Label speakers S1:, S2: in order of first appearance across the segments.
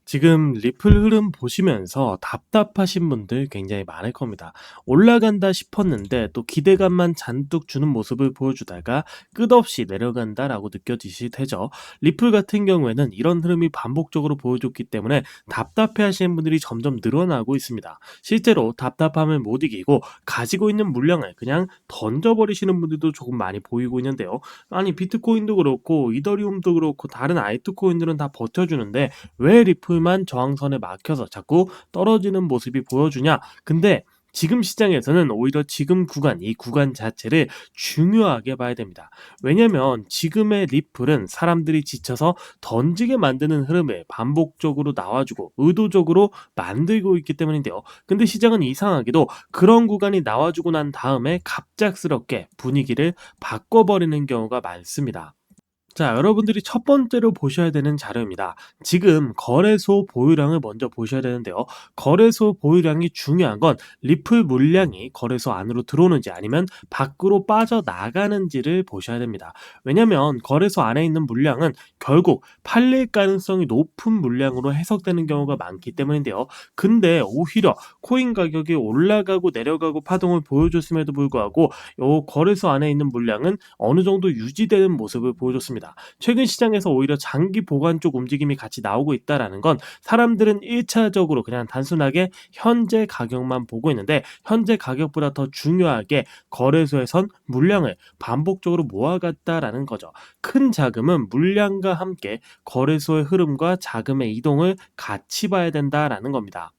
S1: 지금 리플 흐름 보시면서 답답하신 분들 굉장히 많을 겁니다. 올라간다 싶었는데 또 기대감만 잔뜩 주는 모습을 보여주다가 끝없이 내려간다라고 느껴지시 되죠. 리플 같은 경우에는 이런 흐름이 반복적으로 보여줬기 때문에 답답해 하시는 분들이 점점 늘어나고 있습니다. 실제로 답답함을 못 이기고 가지고 있는 물량을 그냥 던져버리시는 분들도 조금 많이 보이고 있는데요. 아니 비트코인도 그렇고 이더리움도 그렇고 다른 알트코인들은 다 버텨주는데 왜 리플만 저항선에 막혀서 자꾸 떨어지는 모습이 보여주냐? 근데 지금 시장에서는 오히려 지금 구간, 이 구간 자체를 중요하게 봐야 됩니다. 왜냐면 지금의 리플은 사람들이 지쳐서 던지게 만드는 흐름을 반복적으로 나와주고 의도적으로 만들고 있기 때문인데요. 근데 시장은 이상하게도 그런 구간이 나와주고 난 다음에 갑작스럽게 분위기를 바꿔버리는 경우가 많습니다. 자, 여러분들이 첫 번째로 보셔야 되는 자료입니다. 지금 거래소 보유량을 먼저 보셔야 되는데요. 거래소 보유량이 중요한 건 리플 물량이 거래소 안으로 들어오는지 아니면 밖으로 빠져나가는지를 보셔야 됩니다. 왜냐면 거래소 안에 있는 물량은 결국 팔릴 가능성이 높은 물량으로 해석되는 경우가 많기 때문인데요. 근데 오히려 코인 가격이 올라가고 내려가고 파동을 보여줬음에도 불구하고 요 거래소 안에 있는 물량은 어느 정도 유지되는 모습을 보여줬습니다. 최근 시장에서 오히려 장기 보관 쪽 움직임이 같이 나오고 있다라는 건 사람들은 1차적으로 그냥 단순하게 현재 가격만 보고 있는데 현재 가격보다 더 중요하게 거래소에선 물량을 반복적으로 모아갔다라는 거죠. 큰 자금은 물량과 함께 거래소의 흐름과 자금의 이동을 같이 봐야 된다라는 겁니다.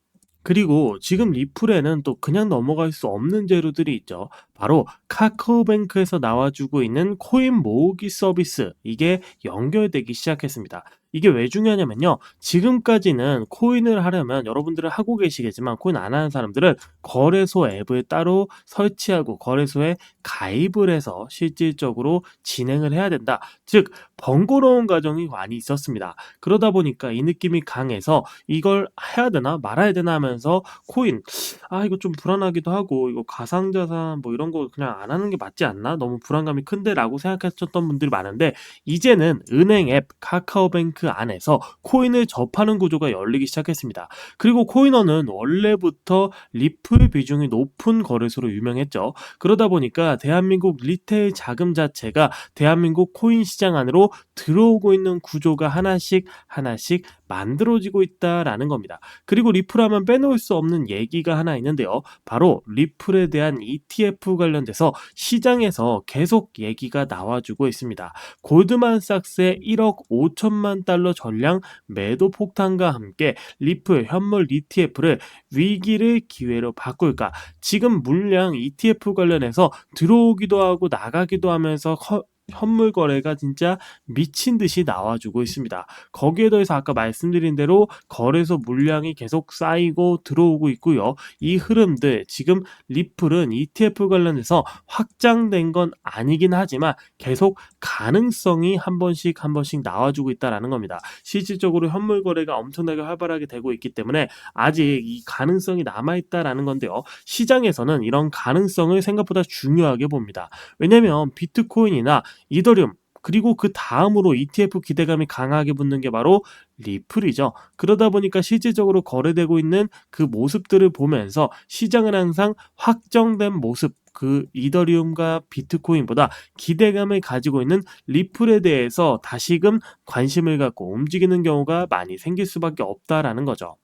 S1: 그리고 지금 리플에는 또 그냥 넘어갈 수 없는 재료들이 있죠. 바로 카카오뱅크에서 나와주고 있는 코인 모으기 서비스, 이게 연결되기 시작했습니다. 이게 왜 중요하냐면요. 지금까지는 코인을 하려면 여러분들은 하고 계시겠지만 코인 안 하는 사람들은 거래소 앱을 따로 설치하고 거래소에 가입을 해서 실질적으로 진행을 해야 된다. 즉 번거로운 과정이 많이 있었습니다. 그러다 보니까 이 느낌이 강해서 이걸 해야 되나 말아야 되나 하면서 코인, 이거 좀 불안하기도 하고 이거 가상자산 뭐 이런 거 그냥 안 하는 게 맞지 않나? 너무 불안감이 큰데라고 생각하셨던 분들이 많은데 이제는 은행 앱 카카오뱅크 안에서 코인을 접하는 구조가 열리기 시작했습니다. 그리고 코인원은 원래부터 리플 비중이 높은 거래소로 유명했죠. 그러다 보니까 대한민국 리테일 자금 자체가 대한민국 코인 시장 안으로 들어오고 있는 구조가 하나씩 하나씩 만들어지고 있다라는 겁니다. 그리고 리플 하면 빼놓을 수 없는 얘기가 하나 있는데요. 바로 리플에 대한 ETF 관련돼서 시장에서 계속 얘기가 나와주고 있습니다. 골드만삭스의 1억 5천만 달러 전량 매도 폭탄과 함께 리플 현물 ETF를 위기를 기회로 바꿀까? 지금 물량 ETF 관련해서 들어오기도 하고 나가기도 하면서 현물 거래가 진짜 미친 듯이 나와주고 있습니다. 거기에 더해서 아까 말씀드린 대로 거래소 물량이 계속 쌓이고 들어오고 있고요. 이 흐름들 지금 리플은 ETF 관련해서 확장된 건 아니긴 하지만 계속 가능성이 한 번씩 한 번씩 나와주고 있다라는 겁니다. 실질적으로 현물 거래가 엄청나게 활발하게 되고 있기 때문에 아직 이 가능성이 남아있다라는 건데요. 시장에서는 이런 가능성을 생각보다 중요하게 봅니다. 왜냐면 비트코인이나 이더리움 그리고 그 다음으로 ETF 기대감이 강하게 붙는 게 바로 리플이죠. 그러다 보니까 실질적으로 거래되고 있는 그 모습들을 보면서 시장은 항상 확정된 모습, 그 이더리움과 비트코인보다 기대감을 가지고 있는 리플에 대해서 다시금 관심을 갖고 움직이는 경우가 많이 생길 수밖에 없다라는 거죠.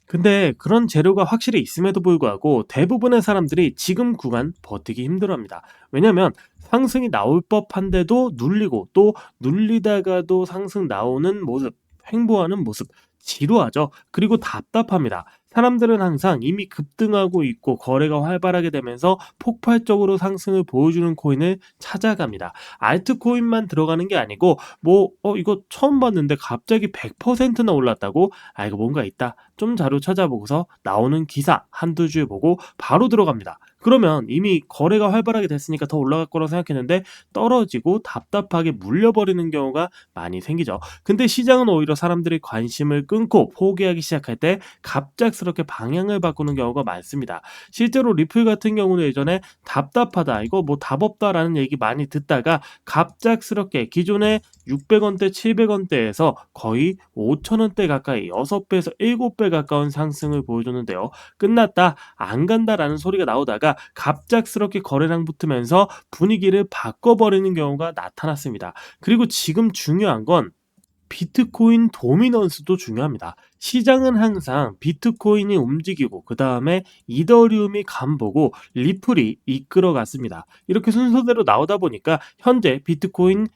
S1: 근데 그런 재료가 확실히 있음에도 불구하고 대부분의 사람들이 지금 구간 버티기 힘들어합니다. 왜냐면 상승이 나올 법한데도 눌리고 또 눌리다가도 상승 나오는 모습, 횡보하는 모습, 지루하죠. 그리고 답답합니다. 사람들은 항상 이미 급등하고 있고 거래가 활발하게 되면서 폭발적으로 상승을 보여주는 코인을 찾아갑니다. 알트코인만 들어가는 게 아니고 이거 처음 봤는데 갑자기 100%나 올랐다고? 이거 뭔가 있다. 좀 자료 찾아보고서 나오는 기사 한두 줄 보고 바로 들어갑니다. 그러면 이미 거래가 활발하게 됐으니까 더 올라갈 거라고 생각했는데 떨어지고 답답하게 물려버리는 경우가 많이 생기죠. 근데 시장은 오히려 사람들이 관심을 끊고 포기하기 시작할 때 갑작스럽게 방향을 바꾸는 경우가 많습니다. 실제로 리플 같은 경우는 예전에 답답하다, 이거 뭐 답 없다라는 얘기 많이 듣다가 갑작스럽게 기존에 600원대, 700원대에서 거의 5,000원대 가까이 6배에서 7배 가까운 상승을 보여줬는데요. 끝났다, 안 간다라는 소리가 나오다가 갑작스럽게 거래량 붙으면서 분위기를 바꿔버리는 경우가 나타났습니다. 그리고 지금 중요한 건 비트코인 도미넌스도 중요합니다. 시장은 항상 비트코인이 움직이고 그 다음에 이더리움이 간보고 리플이 이끌어갔습니다. 이렇게 순서대로 나오다 보니까 현재 비트코인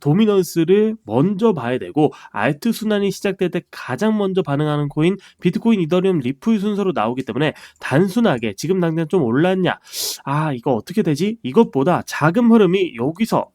S1: 도미넌스를 먼저 봐야 되고 알트 순환이 시작될 때 가장 먼저 반응하는 코인 비트코인, 이더리움, 리플 순서로 나오기 때문에 단순하게 지금 당장 좀 올랐냐, 이거 어떻게 되지? 이것보다 자금 흐름이 여기서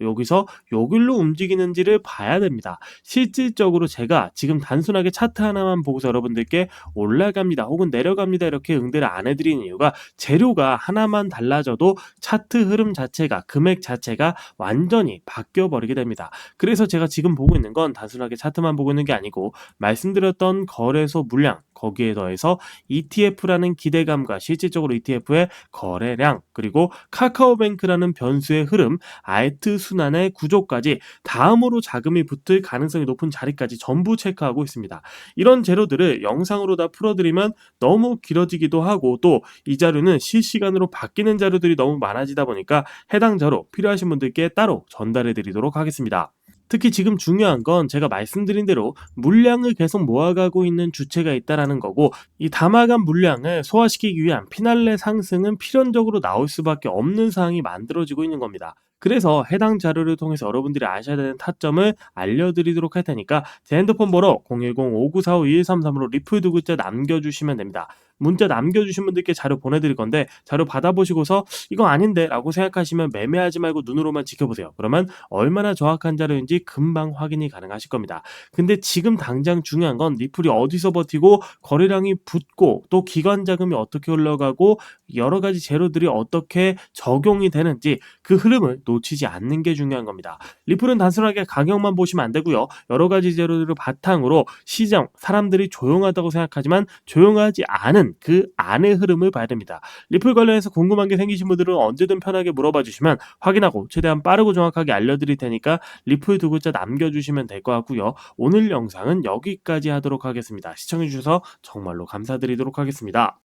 S1: 여길로 움직이는지를 봐야 됩니다. 실질적으로 제가 지금 단순하게 차트 하나만 보고서 여러분들께 올라갑니다 혹은 내려갑니다 이렇게 응대를 안 해드리는 이유가, 재료가 하나만 달라져도 차트 흐름 자체가, 금액 자체가 완전히 바뀌어 버리게 됩니다. 그래서 제가 지금 보고 있는 건 단순하게 차트만 보고 있는 게 아니고 말씀드렸던 거래소 물량, 거기에 더해서 ETF라는 기대감과 실질적으로 ETF의 거래량, 그리고 카카오뱅크라는 변수의 흐름, 알트 순환의 구조까지 다음으로 자금이 붙을 가능성이 높은 자리까지 전부 체크하고 있습니다. 이런 재료들을 영상으로 다 풀어드리면 너무 길어지기도 하고, 또 이 자료는 실시간으로 바뀌는 자료들이 너무 많아지다 보니까 해당 자료 필요하신 분들께 따로 전달해 드리도록 하겠습니다. 특히 지금 중요한 건 제가 말씀드린 대로 물량을 계속 모아가고 있는 주체가 있다라는 거고, 이 담아간 물량을 소화시키기 위한 피날레 상승은 필연적으로 나올 수밖에 없는 상황이 만들어지고 있는 겁니다. 그래서 해당 자료를 통해서 여러분들이 아셔야 되는 타점을 알려드리도록 할 테니까 제 핸드폰 번호 010-5945-2133으로 리플 두 글자 남겨주시면 됩니다. 문자 남겨주신 분들께 자료 보내드릴 건데, 자료 받아보시고서 이거 아닌데 라고 생각하시면 매매하지 말고 눈으로만 지켜보세요. 그러면 얼마나 정확한 자료인지 금방 확인이 가능하실 겁니다. 근데 지금 당장 중요한 건 리플이 어디서 버티고 거래량이 붙고 또 기관 자금이 어떻게 흘러가고 여러 가지 재료들이 어떻게 적용이 되는지 그 흐름을 놓치지 않는 게 중요한 겁니다. 리플은 단순하게 가격만 보시면 안 되고요. 여러 가지 재료들을 바탕으로 시장, 사람들이 조용하다고 생각하지만 조용하지 않은 그 안의 흐름을 봐야 됩니다. 리플 관련해서 궁금한 게 생기신 분들은 언제든 편하게 물어봐 주시면 확인하고 최대한 빠르고 정확하게 알려드릴 테니까 리플 두 글자 남겨주시면 될 것 같고요. 오늘 영상은 여기까지 하도록 하겠습니다. 시청해주셔서 정말로 감사드리도록 하겠습니다.